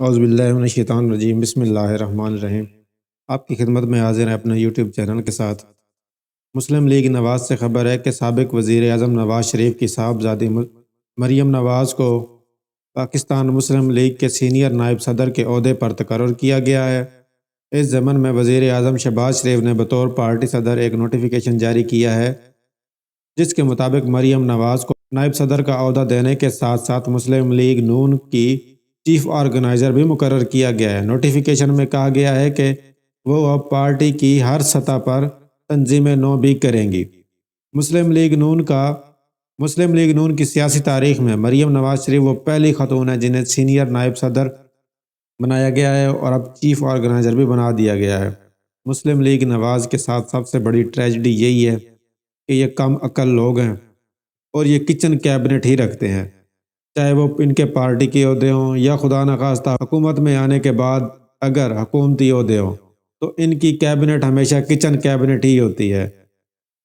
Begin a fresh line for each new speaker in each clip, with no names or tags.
اعوذ باللہ من الشیطان الرجیم، بسم اللہ الرحمن الرحیم۔ آپ کی خدمت میں حاضر ہیں اپنے یوٹیوب چینل کے ساتھ۔ مسلم لیگ نواز سے خبر ہے کہ سابق وزیر اعظم نواز شریف کی صاحبزادی مریم نواز کو پاکستان مسلم لیگ کے سینئر نائب صدر کے عہدے پر تقرر کیا گیا ہے۔ اس ضمن میں وزیر اعظم شہباز شریف نے بطور پارٹی صدر ایک نوٹیفیکیشن جاری کیا ہے، جس کے مطابق مریم نواز کو نائب صدر کا عہدہ دینے کے ساتھ ساتھ مسلم لیگ نون کی چیف آرگنائزر بھی مقرر کیا گیا ہے۔ نوٹیفیکیشن میں کہا گیا ہے کہ وہ اب پارٹی کی ہر سطح پر تنظیم نو بھی کریں گی۔ مسلم لیگ نون کی سیاسی تاریخ میں مریم نواز شریف وہ پہلی خاتون ہے جنہیں سینئر نائب صدر بنایا گیا ہے اور اب چیف آرگنائزر بھی بنا دیا گیا ہے۔ مسلم لیگ نواز کے ساتھ سب سے بڑی ٹریجڈی یہی ہے کہ یہ کم عقل لوگ ہیں اور یہ کچن کیبنٹ ہی رکھتے ہیں، چاہے وہ ان کے پارٹی کے عہدے ہوں یا خدا نخواستہ حکومت میں آنے کے بعد اگر حکومتی عہدے ہوں تو ان کی کیبنٹ ہمیشہ کچن کیبنٹ ہی ہوتی ہے۔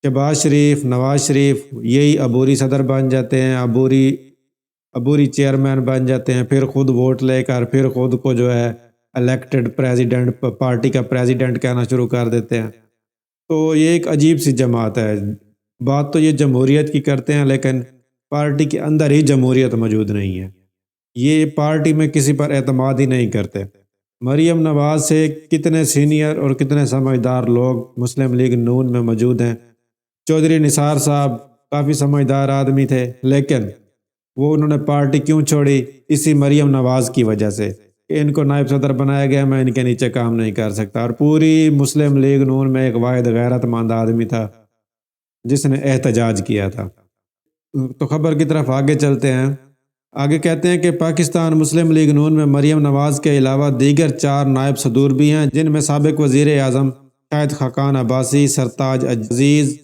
شہباز شریف، نواز شریف یہی عبوری صدر بن جاتے ہیں، عبوری چیئرمین بن جاتے ہیں، پھر خود ووٹ لے کر پھر خود کو جو ہے الیکٹڈ پریزیڈنٹ، پارٹی کا پریزیڈنٹ کہنا شروع کر دیتے ہیں۔ تو یہ ایک عجیب سی جماعت ہے۔ بات تو یہ جمہوریت کی کرتے ہیں لیکن پارٹی کے اندر ہی جمہوریت موجود نہیں ہے۔ یہ پارٹی میں کسی پر اعتماد ہی نہیں کرتے۔ مریم نواز سے کتنے سینئر اور کتنے سمجھدار لوگ مسلم لیگ نون میں موجود ہیں۔ چودھری نثار صاحب کافی سمجھدار آدمی تھے، لیکن انہوں نے پارٹی کیوں چھوڑی؟ اسی مریم نواز کی وجہ سے کہ ان کو نائب صدر بنایا گیا، میں ان کے نیچے کام نہیں کر سکتا۔ اور پوری مسلم لیگ نون میں ایک واحد غیرت مند آدمی تھا جس نے احتجاج کیا تھا۔ تو خبر کی طرف آگے چلتے ہیں۔ آگے کہتے ہیں کہ پاکستان مسلم لیگ نون میں مریم نواز کے علاوہ دیگر 4 نائب صدور بھی ہیں، جن میں سابق وزیر اعظم شاہد خاقان عباسی، سرتاج عزیز،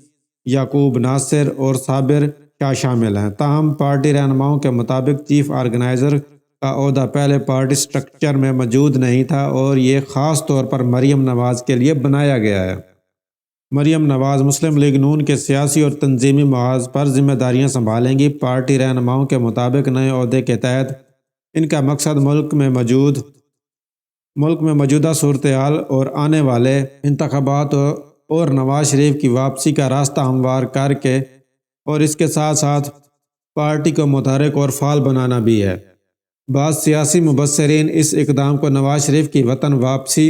یعقوب ناصر اور صابر شاہ شامل ہیں۔ تاہم پارٹی رہنماؤں کے مطابق چیف آرگنائزر کا عہدہ پہلے پارٹی سٹرکچر میں موجود نہیں تھا اور یہ خاص طور پر مریم نواز کے لیے بنایا گیا ہے۔ مریم نواز مسلم لیگ نون کے سیاسی اور تنظیمی محاذ پر ذمہ داریاں سنبھالیں گی۔ پارٹی رہنماؤں کے مطابق نئے عہدے کے تحت ان کا مقصد ملک میں موجودہ صورتحال اور آنے والے انتخابات اور نواز شریف کی واپسی کا راستہ ہموار کر کے اور اس کے ساتھ ساتھ پارٹی کو متحرک اور فعال بنانا بھی ہے۔ بعض سیاسی مبصرین اس اقدام کو نواز شریف کی وطن واپسی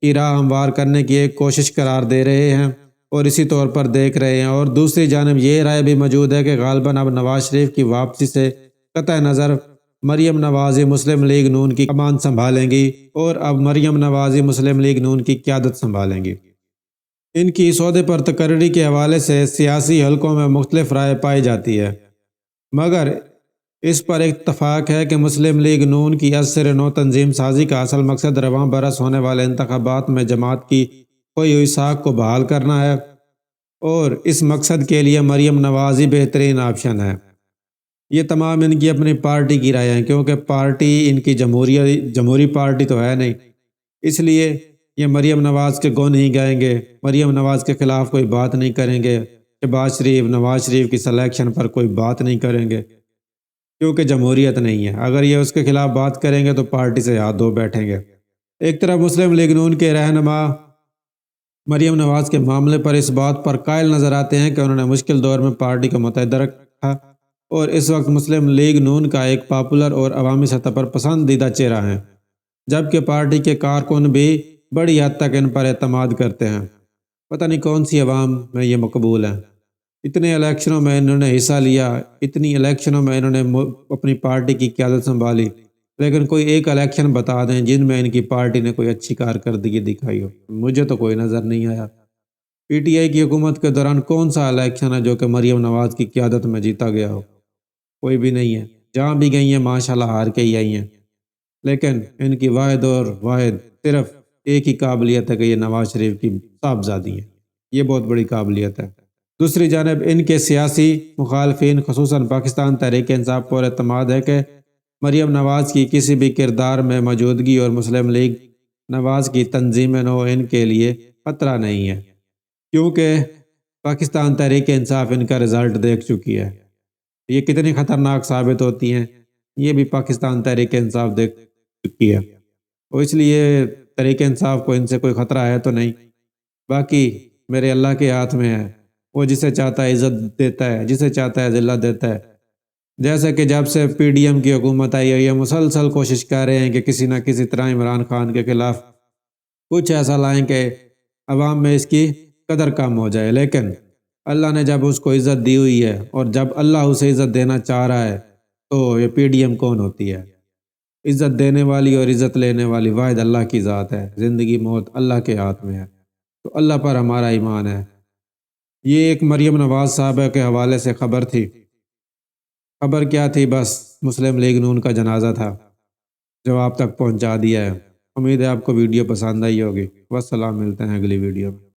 کی راہ ہموار کرنے کی ایک کوشش قرار دے رہے ہیں اور اسی طور پر دیکھ رہے ہیں، اور دوسری جانب یہ رائے بھی موجود ہے کہ غالباً اب نواز شریف کی واپسی سے قطع نظر مریم نواز مسلم لیگ نون کی کمان سنبھالیں گی اور اب مریم نواز مسلم لیگ نون کی قیادت سنبھالیں گی۔ ان کی اس عہدے پر تقرری کے حوالے سے سیاسی حلقوں میں مختلف رائے پائی جاتی ہے، مگر اس پر اتفاق ہے کہ مسلم لیگ نون کی از سر نو تنظیم سازی کا اصل مقصد رواں برس ہونے والے انتخابات میں جماعت کی کھوئی ہوئی ساکھ کو بحال کرنا ہے، اور اس مقصد کے لیے مریم نواز ہی بہترین آپشن ہے۔ یہ تمام ان کی اپنی پارٹی کی رائے ہیں، کیونکہ پارٹی ان کی جمہوری پارٹی تو ہے نہیں، اس لیے یہ مریم نواز کے گن ہی گائیں گے، مریم نواز کے خلاف کوئی بات نہیں کریں گے، شہباز شریف، نواز شریف کی سلیکشن پر کوئی بات نہیں کریں گے، کیونکہ جمہوریت نہیں ہے۔ اگر یہ اس کے خلاف بات کریں گے تو پارٹی سے ہاتھ دھو بیٹھیں گے۔ ایک طرف مسلم لیگ نون کے رہنما مریم نواز کے معاملے پر اس بات پر قائل نظر آتے ہیں کہ انہوں نے مشکل دور میں پارٹی کو متحد رکھا اور اس وقت مسلم لیگ نون کا ایک پاپولر اور عوامی سطح پر پسندیدہ چہرہ ہیں، جبکہ پارٹی کے کارکن بھی بڑی حد تک ان پر اعتماد کرتے ہیں۔ پتہ نہیں کون سی عوام میں یہ مقبول ہیں۔ اتنے الیکشنوں میں انہوں نے حصہ لیا، اتنی الیکشنوں میں انہوں نے اپنی پارٹی کی قیادت سنبھالی، لیکن کوئی ایک الیکشن بتا دیں جن میں ان کی پارٹی نے کوئی اچھی کارکردگی دکھائی ہو۔ مجھے تو کوئی نظر نہیں آیا۔ پی ٹی آئی کی حکومت کے دوران کون سا الیکشن ہے جو کہ مریم نواز کی قیادت میں جیتا گیا ہو؟ کوئی بھی نہیں ہے۔ جہاں بھی گئی ہیں ماشاءاللہ ہار کے ہی آئی ہیں، لیکن ان کی واحد صرف ایک ہی قابلیت ہے کہ یہ نواز شریف کی صاحبزادی ہیں۔ یہ بہت بڑی قابلیت ہے۔ دوسری جانب ان کے سیاسی مخالفین خصوصاً پاکستان تحریک انصاف پر اعتماد ہے کہ مریم نواز کی کسی بھی کردار میں موجودگی اور مسلم لیگ نواز کی تنظیم نو ان کے لیے خطرہ نہیں ہے، کیونکہ پاکستان تحریک انصاف ان کا رزلٹ دیکھ چکی ہے۔ یہ کتنی خطرناک ثابت ہوتی ہیں یہ بھی پاکستان تحریک انصاف دیکھ چکی ہے۔ تو اس لیے طریق انصاف کو ان سے کوئی خطرہ ہے تو نہیں، باقی میرے اللہ کے ہاتھ میں ہے، وہ جسے چاہتا ہے عزت دیتا ہے، جسے چاہتا ہے ذلت دیتا ہے۔ جیسے کہ جب سے پی ڈی ایم کی حکومت آئی ہے یہ مسلسل کوشش کر رہے ہیں کہ کسی نہ کسی طرح عمران خان کے خلاف کچھ ایسا لائیں کہ عوام میں اس کی قدر کم ہو جائے، لیکن اللہ نے جب اس کو عزت دی ہوئی ہے اور جب اللہ اسے عزت دینا چاہ رہا ہے تو یہ پی ڈی ایم کون ہوتی ہے؟ عزت دینے والی اور عزت لینے والی واحد اللہ کی ذات ہے، زندگی موت اللہ کے ہاتھ میں ہے، تو اللہ پر ہمارا ایمان ہے۔ یہ ایک مریم نواز صاحبہ کے حوالے سے خبر تھی۔ خبر کیا تھی؟ بس مسلم لیگ نون کا جنازہ تھا جو آپ تک پہنچا دیا ہے۔ امید ہے آپ کو ویڈیو پسند آئی ہوگی۔ والسلام، ملتے ہیں اگلی ویڈیو میں۔